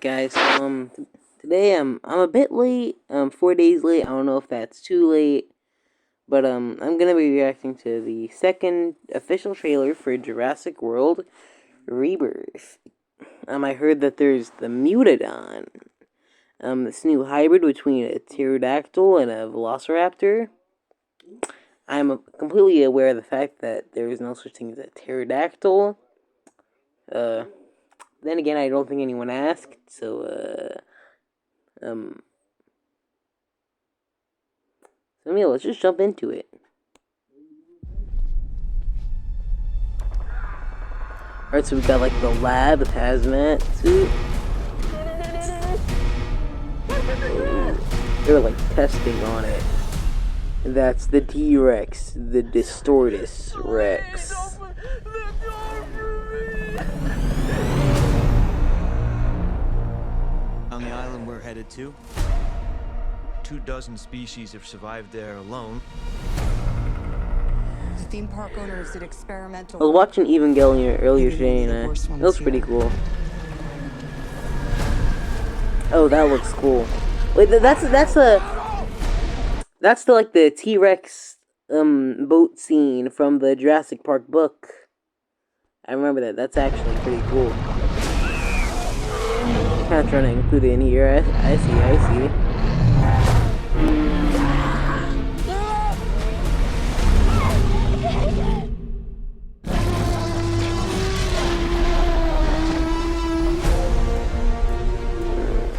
Alright guys, today I'm a bit late, 4 days late. I don't know if that's too late, but I'm gonna be reacting to the second official trailer for Jurassic World Rebirth. I heard that there's the Mutadon, this new hybrid between a pterodactyl and a velociraptor. I'm completely aware of the fact that there is no such thing as a pterodactyl. Then again, I don't think anyone asked, so, yeah, let's just jump into it. Alright, so we got, like, the lab, the hazmat suit. They're, like, testing on it. That's the T-Rex, the Distortus Rex. On the island we're headed to, 24 species have survived there alone. The theme park owners did experimental. I was watching Evangelion earlier today, and it looks pretty cool. Oh, that looks cool. Wait, that's like the T-Rex boat scene from the Jurassic Park book. I remember that. That's actually pretty cool. Kind of trying to include it in here. I see.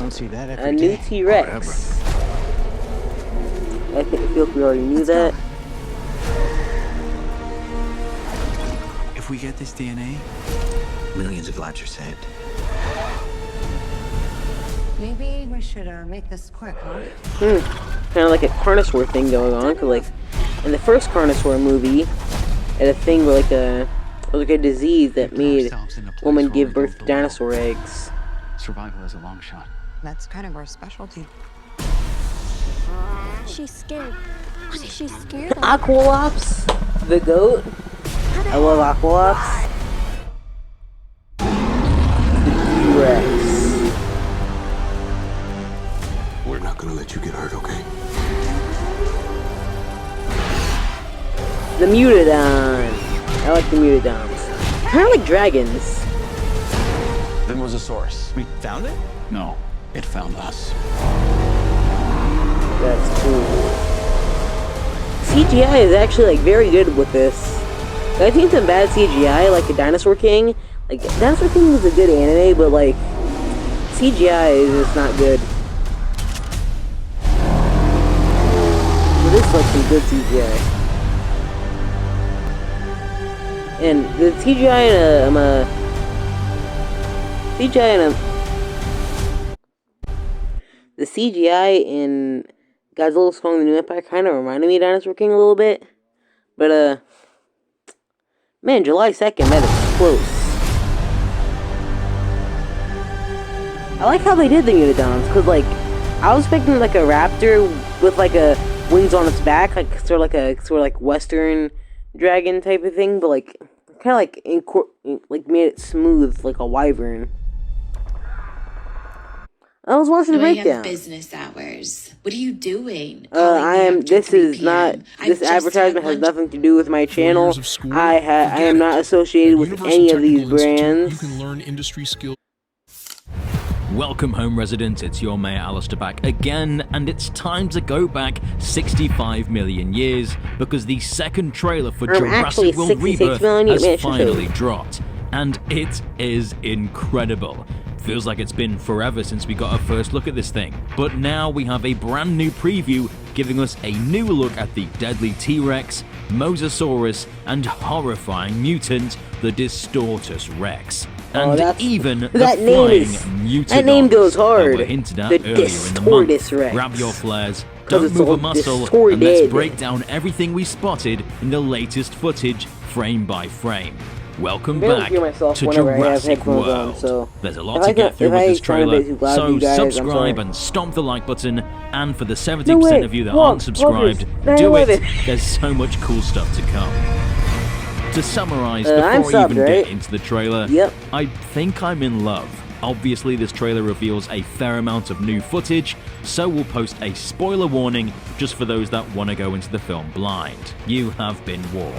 Don't see that every A new T-Rex. I feel like we already knew that. If we get this DNA, millions of lives are saved. Maybe we should make this quick, huh? Kind of like a Carnosaur thing going on, cause like in the first Carnosaur movie, had a thing where it was like a disease that made women give birth to dinosaur eggs. Survival is a long shot. That's kind of our specialty. She's scared. She's scared. Aqualops, the goat. I love Aqualops. The T-Rex. We're not gonna let you get hurt, okay? The Mutadon. I like the Mutadons. Kind of like dragons. The Mosasaurus. We found it? No, it found us. That's cool. CGI is actually like very good with this. I've seen some bad CGI, like a Dinosaur King. Like Dinosaur King was a good anime, but like CGI is just not good. But this is like some good CGI. And the CGI the CGI in Godzilla Kong the New Empire kind of reminded me of Dinosaur King a little bit. But, man, July 2nd, that is close. I like how they did the Mutadons, because, like, I was expecting, like, a raptor with, like, a wings on its back, like, sort of like Western dragon type of thing, but, like, kind of, like, made it smooth, like a wyvern. I was watching the breakdown. Business hours. What are you doing? This advertisement has nothing to do with my channel. I am not associated with any of these brands. You can learn industry skills. Welcome home, residents. It's your Mayor Alistair back again, and it's time to go back 65 million years because the second trailer for Jurassic World Rebirth has finally dropped, and it is incredible. Feels like it's been forever since we got our first look at this thing, but now we have a brand new preview giving us a new look at the deadly T-Rex, Mosasaurus, and horrifying mutant, the Distortus Rex. And even the flying Mutadon that name goes hard. That were hinted at the earlier in the month. Rex. Grab your flares, don't move a muscle, and let's break down everything we spotted in the latest footage, frame by frame. Welcome back to Jurassic World. So there's a lot to get through with this trailer, so subscribe and stomp the like button, and for the 70% of you that aren't subscribed, do it. There's so much cool stuff to come. To summarize, before we even get into the trailer, I think I'm in love. Obviously, this trailer reveals a fair amount of new footage, so we'll post a spoiler warning just for those that want to go into the film blind. You have been warned.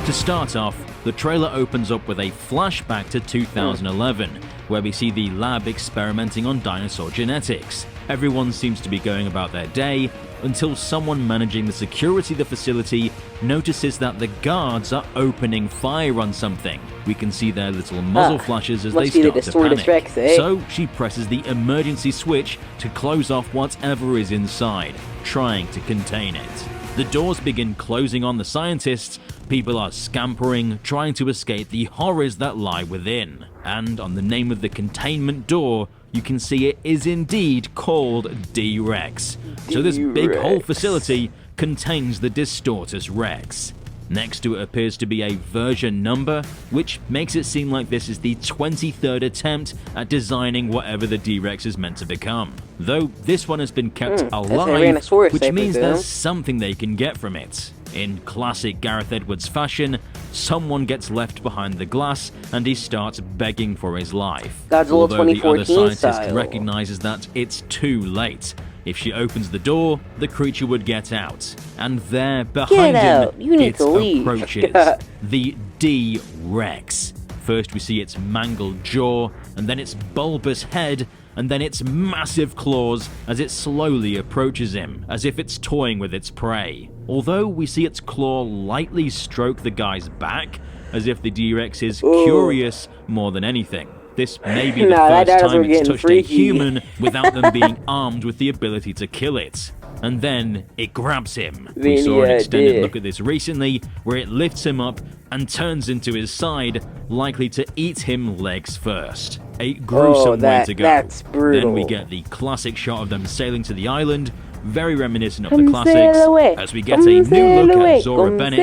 To start off, the trailer opens up with a flashback to 2011, where we see the lab experimenting on dinosaur genetics. Everyone seems to be going about their day until someone managing the security of the facility notices that the guards are opening fire on something. We can see their little muzzle flashes as they start to panic. Rex, eh? So she presses the emergency switch to close off whatever is inside, trying to contain it. The doors begin closing on the scientists. People are scampering, trying to escape the horrors that lie within. And on the name of the containment door, you can see it is indeed called D-Rex. So this big whole facility contains the Distortus Rex. Next to it appears to be a version number, which makes it seem like this is the 23rd attempt at designing whatever the D-Rex is meant to become. Though this one has been kept alive, which means there's something they can get from it. In classic Gareth Edwards fashion, someone gets left behind the glass and he starts begging for his life. Godzilla Although the other 2014 scientist style. recognizes that it's too late. If she opens the door, the creature would get out. And there, behind him, it approaches. The D-Rex. First we see its mangled jaw, and then its bulbous head, and then its massive claws as it slowly approaches him, as if it's toying with its prey. Although we see its claw lightly stroke the guy's back, as if the D-Rex is curious more than anything. This may be the first time it's touched a human without them being armed with the ability to kill it. And then it grabs him. We saw an extended look at this recently, where it lifts him up and turns into his side, likely to eat him legs first. A gruesome way to go. That's brutal. Then we get the classic shot of them sailing to the island, very reminiscent of the classics, as we get a new look at Zora Bennett,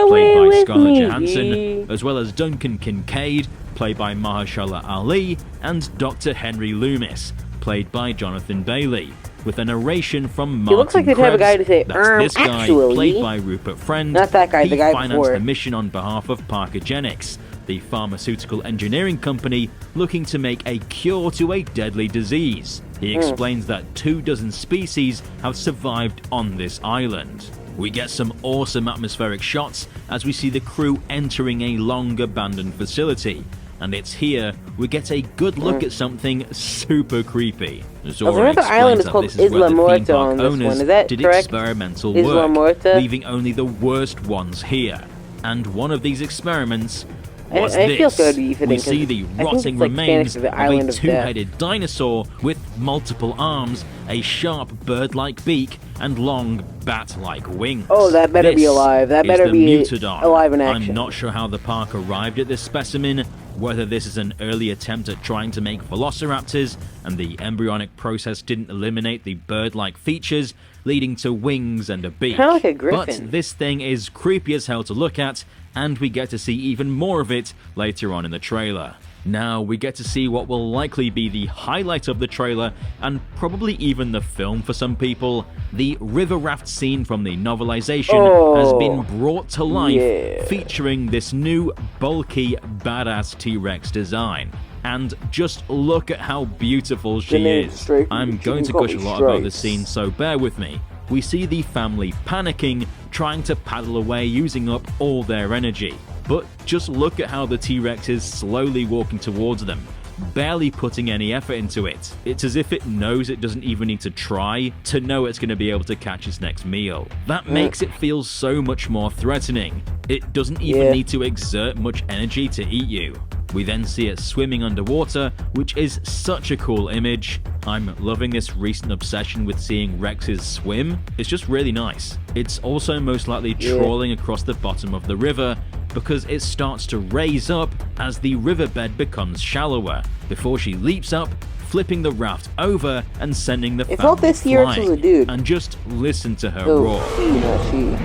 played by Scarlett Johansson, as well as Duncan Kincaid, played by Mahershala Ali, and Dr. Henry Loomis, played by Jonathan Bailey, with a narration from Martin He looks like the type of guy to say, That's this guy, actually, played by Rupert Friend. not that guy, the guy He financed before. the mission on behalf of Parkergenics, the pharmaceutical engineering company looking to make a cure to a deadly disease. He explains that 24 species have survived on this island. We get some awesome atmospheric shots as we see the crew entering a long abandoned facility. And it's here we get a good look at something super creepy. Zora the island is called this is where the Isla theme park Muerta on this owners one. Is that did correct? experimental Isla work, Muerta? leaving only the worst ones here. And one of these experiments was I feel this. so befitting, We see the rotting remains Spanish for the of island a of two-headed dinosaur with multiple arms, a sharp bird-like beak, and long bat-like wings. Oh, that better be This alive. That is better the be Mutadon. alive in action. I'm not sure how the park arrived at this specimen, whether this is an early attempt at trying to make velociraptors, and the embryonic process didn't eliminate the bird-like features, leading to wings and a beak. Kinda like a griffin. But this thing is creepy as hell to look at, and we get to see even more of it later on in the trailer. Now we get to see what will likely be the highlight of the trailer, and probably even the film for some people. The river raft scene from the novelization has been brought to life, featuring this new, bulky, badass T-Rex design. And just look at how beautiful she is. I'm going to gush a lot about this scene, so bear with me. We see the family panicking, trying to paddle away using up all their energy. But just look at how the T-Rex is slowly walking towards them, barely putting any effort into it. It's as if it knows it doesn't even need to try to know it's going to be able to catch its next meal. That makes it feel so much more threatening. It doesn't even need to exert much energy to eat you. We then see it swimming underwater, which is such a cool image. I'm loving this recent obsession with seeing Rexes swim. It's just really nice. It's also most likely trawling across the bottom of the river, because it starts to raise up as the riverbed becomes shallower, before she leaps up, flipping the raft over and sending the family flying. And just listen to her roar.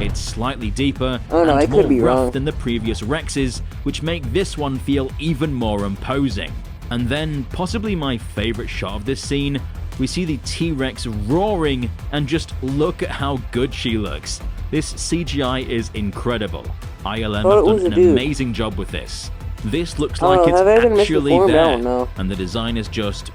It's slightly deeper and more rough than the previous Rexes, which make this one feel even more imposing. And then, possibly my favorite shot of this scene, we see the T-Rex roaring, and just look at how good she looks. This CGI is incredible. ILM have done an amazing job with this. This looks Oh, like have I been it's actually misinformed? I there, don't know. and the design is just,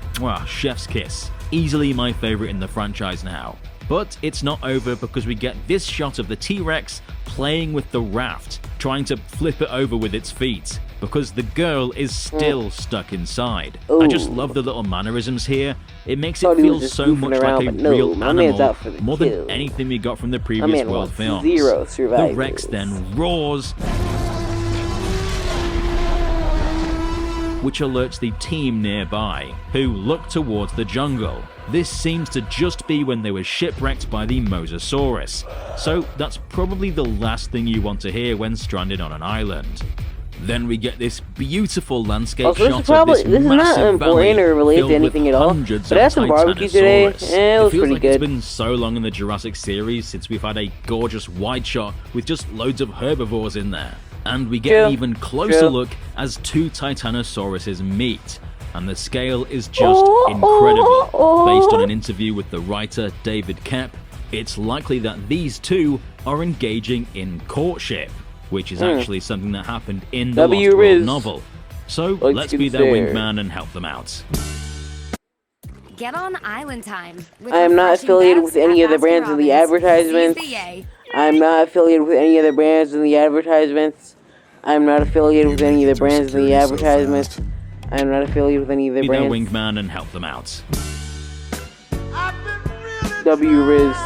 chef's kiss. Easily my favorite in the franchise now. But it's not over because we get this shot of the T-Rex playing with the raft, trying to flip it over with its feet, because the girl is still stuck inside. I just love the little mannerisms here. It makes it Thought he feel was just so goofing much around, like a but no, real my man's animal, out for the more kill. than anything we got from the My previous man World wants films. 0 The survivors. Rex then roars, which alerts the team nearby, who look towards the jungle. This seems to just be when they were shipwrecked by the Mosasaurus, so that's probably the last thing you want to hear when stranded on an island. Then we get this beautiful landscape Also, shot of this this is not massive important valley or related filled to anything with at all, hundreds but I of had some barbecue today, Titanosaurus. and it was feels pretty like good. It's been so long in the Jurassic series since we've had a gorgeous wide shot with just loads of herbivores in there. And we get an even closer look as 2 Titanosauruses meet. And the scale is just incredible. Based on an interview with the writer David Koepp, it's likely that these two are engaging in courtship, which is actually something that happened in the Lost World novel. So let's be their wingman and help them out. Get on island time. I am not affiliated with any of the brands in the advertisements. I'm not affiliated with any of the brands in the advertisements. I'm not affiliated with any of the brands in the advertisements. I'm not affiliated with any of the Be their brands. wingman and help them out. W-Riz.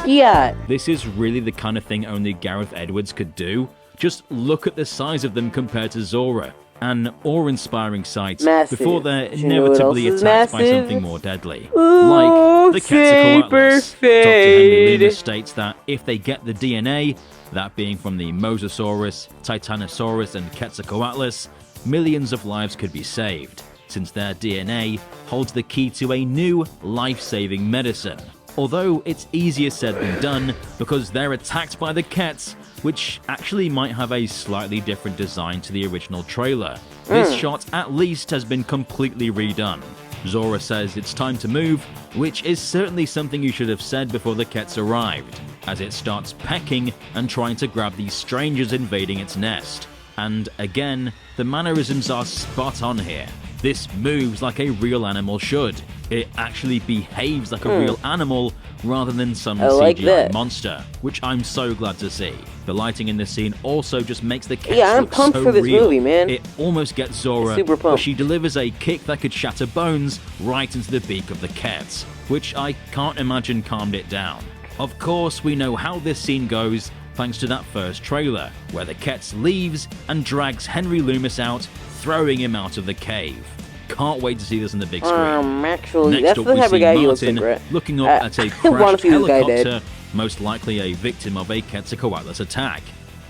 Yeah. This is really the kind of thing only Gareth Edwards could do. Just look at the size of them compared to Zora. An awe-inspiring sight Massive. before they're Do you know what inevitably else is attacked by massive? something more deadly. Ooh, Like the Quetzalcoatlus. Dr. Henry Fade. Loomis states that if they get the DNA, that being from the Mosasaurus, Titanosaurus, and Quetzalcoatlus, millions of lives could be saved, since their DNA holds the key to a new life-saving medicine. Although it's easier said than done because they're attacked by the Quetz, which actually might have a slightly different design to the original trailer. This shot at least has been completely redone. Zora says it's time to move, which is certainly something you should have said before the Quetz arrived, as it starts pecking and trying to grab these strangers invading its nest. And again, the mannerisms are spot on here. This moves like a real animal should. It actually behaves like a real animal rather than some CGI monster, which I'm so glad to see. The lighting in this scene also just makes the Quetz I'm look pumped so for this real. movie, man. It almost gets Zora, Super but pumped. she delivers a kick that could shatter bones right into the beak of the Quetz, which I can't imagine calmed it down. Of course, we know how this scene goes, thanks to that first trailer, where the Quetz leaves and drags Henry Loomis out, throwing him out of the cave. Can't wait to see this on the big screen. Actually, Next that's up, the we type see of guy he looks Martin like, right? looking up at a I wanna crashed see this guy dead. helicopter, most likely a victim of a Quetzalcoatlus attack,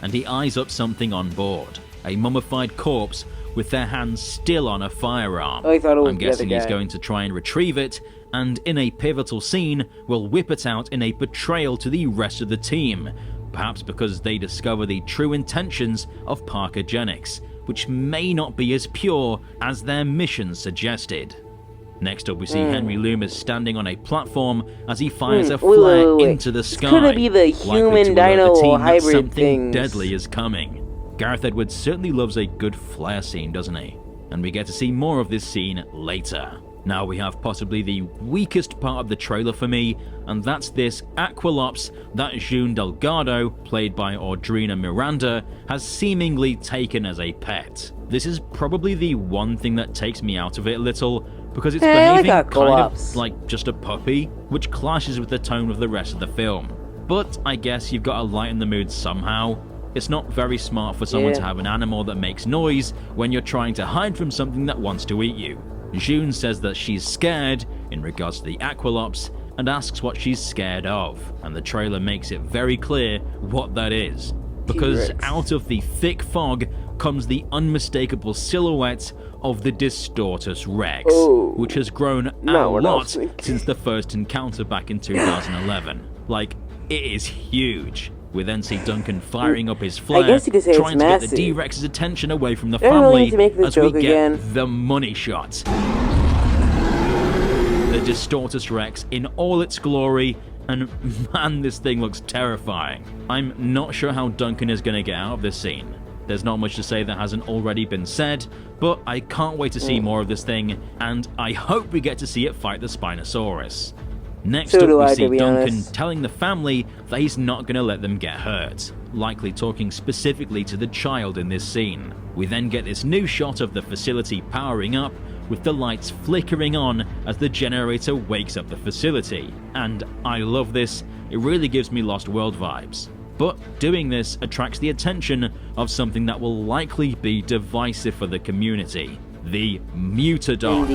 and he eyes up something on board, a mummified corpse with their hands still on a firearm. Oh, he thought it was I'm the other guessing he's guy. going to try and retrieve it, and in a pivotal scene, will whip it out in a betrayal to the rest of the team, perhaps because they discover the true intentions of Parkergenics, which may not be as pure as their mission suggested. Next up, we see Henry Loomis standing on a platform as he fires a flare into the sky. Could it be the likely human to alert the dino team that hybrid something things? deadly is coming. Gareth Edwards certainly loves a good flare scene, doesn't he? And we get to see more of this scene later. Now we have possibly the weakest part of the trailer for me, and that's this Aqualops that June Delgado, played by Audrina Miranda, has seemingly taken as a pet. This is probably the one thing that takes me out of it a little, because it's behaving kind of like just a puppy, which clashes with the tone of the rest of the film. But I guess you've got to lighten the mood somehow. It's not very smart for someone to have an animal that makes noise when you're trying to hide from something that wants to eat you. June says that she's scared in regards to the Aqualops and asks what she's scared of, and the trailer makes it very clear what that is. Because out of the thick fog comes the unmistakable silhouette of the Distortus Rex, which has grown a lot since the first encounter back in 2011. Like, it is huge. We then see Duncan firing up his flare, trying to get the D-Rex's attention away from the family as we get the money shot. The Distortus Rex in all its glory, and man, this thing looks terrifying. I'm not sure how Duncan is going to get out of this scene. There's not much to say that hasn't already been said, but I can't wait to see more of this thing, and I hope we get to see it fight the Spinosaurus. Next up, we see Duncan telling the family that he's not going to let them get hurt, likely talking specifically to the child in this scene. We then get this new shot of the facility powering up, with the lights flickering on as the generator wakes up the facility. And I love this, it really gives me Lost World vibes. But doing this attracts the attention of something that will likely be divisive for the community: the Mutadon.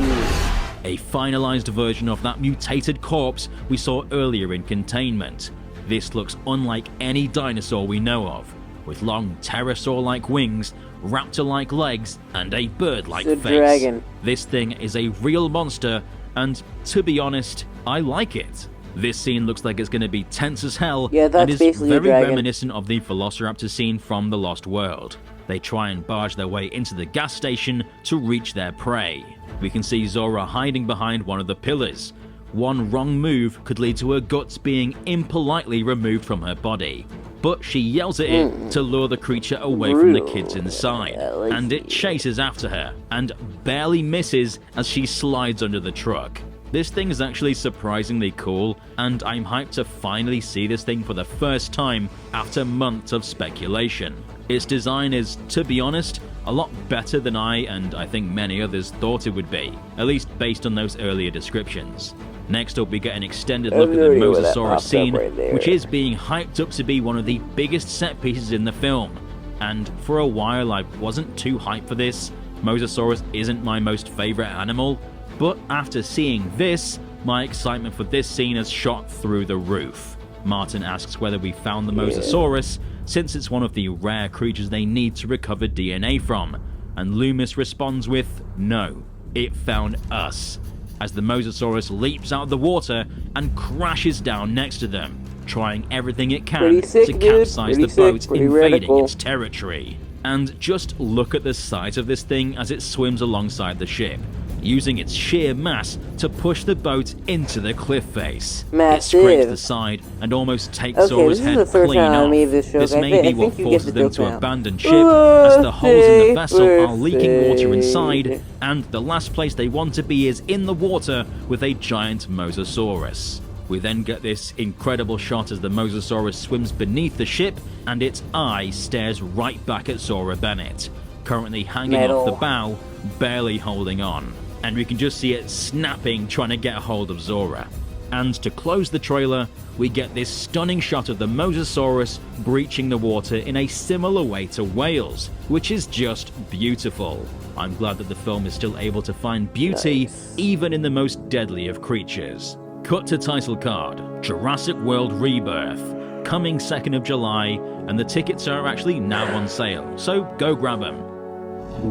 A finalized version of that mutated corpse we saw earlier in Containment. This looks unlike any dinosaur we know of, with long pterosaur-like wings, raptor-like legs, and a bird-like face. Dragon. This thing is a real monster, and to be honest, I like it. This scene looks like it's going to be tense as hell, and is very reminiscent of the Velociraptor scene from The Lost World. They try and barge their way into the gas station to reach their prey. We can see Zora hiding behind one of the pillars. One wrong move could lead to her guts being impolitely removed from her body. But she yells at it to lure the creature away from the kids inside, and it chases after her, and barely misses as she slides under the truck. This thing is actually surprisingly cool, and I'm hyped to finally see this thing for the first time after months of speculation. Its design is, to be honest, a lot better than and I think many others thought it would be, at least based on those earlier descriptions. Next up, we get an extended look at the Mosasaurus scene, which is being hyped up to be one of the biggest set pieces in the film. And for a while I wasn't too hyped for this. Mosasaurus isn't my most favourite animal, but after seeing this, my excitement for this scene has shot through the roof. Martin asks whether we found the Mosasaurus, since it's one of the rare creatures they need to recover DNA from, and Loomis responds with, "No, it found us," as the Mosasaurus leaps out of the water and crashes down next to them, trying everything it can to capsize the boat invading its territory. And just look at the size of this thing as it swims alongside the ship, using its sheer mass to push the boat into the cliff face. It scrapes the side and almost takes Zora's head clean off. This may be what forces them to abandon ship, as the holes in the vessel are leaking water inside, and the last place they want to be is in the water with a giant Mosasaurus. We then get this incredible shot as the Mosasaurus swims beneath the ship, and its eye stares right back at Zora Bennett, currently hanging off the bow, barely holding on. And we can just see it snapping, trying to get a hold of Zora. And to close the trailer, we get this stunning shot of the Mosasaurus breaching the water in a similar way to whales, which is just beautiful. I'm glad that the film is still able to find beauty even in the most deadly of creatures. Cut to title card: Jurassic World Rebirth, coming 2nd of July, and the tickets are actually now on sale, so go grab them.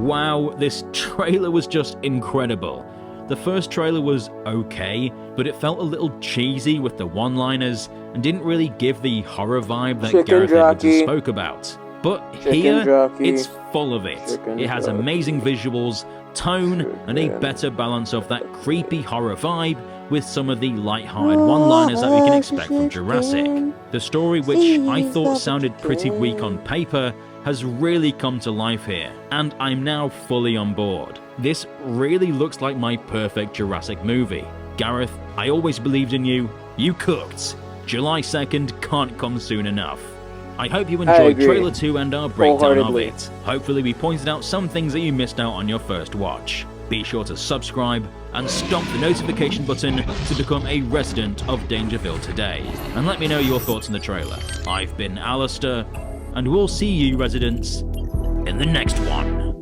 Wow, this trailer was just incredible. The first trailer was okay, but it felt a little cheesy with the one-liners and didn't really give the horror vibe that Gareth Edwards spoke about. But here, it's full of it. It has amazing visuals, tone, and a better balance of that creepy horror vibe with some of the light-hearted one-liners that we can expect from Jurassic. The story, which I thought sounded pretty weak on paper, has really come to life here, and I'm now fully on board. This really looks like my perfect Jurassic movie. Gareth, I always believed in you. You cooked. July 2nd can't come soon enough. I hope you enjoyed Trailer 2 and our breakdown of it. Hopefully we pointed out some things that you missed out on your first watch. Be sure to subscribe and stomp the notification button to become a resident of Dangerville today. And let me know your thoughts on the trailer. I've been Alistair, and we'll see you, residents, in the next one.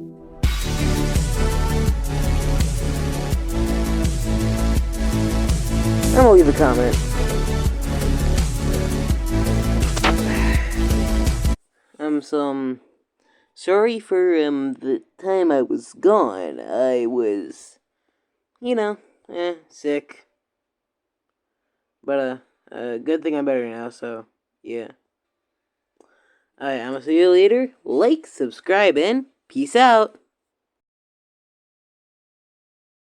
I'm gonna leave a comment. Sorry for, the time I was gone. I was, sick. But, good thing I'm better now, so, yeah. Alright, I'm gonna see you later. Like, subscribe, and peace out.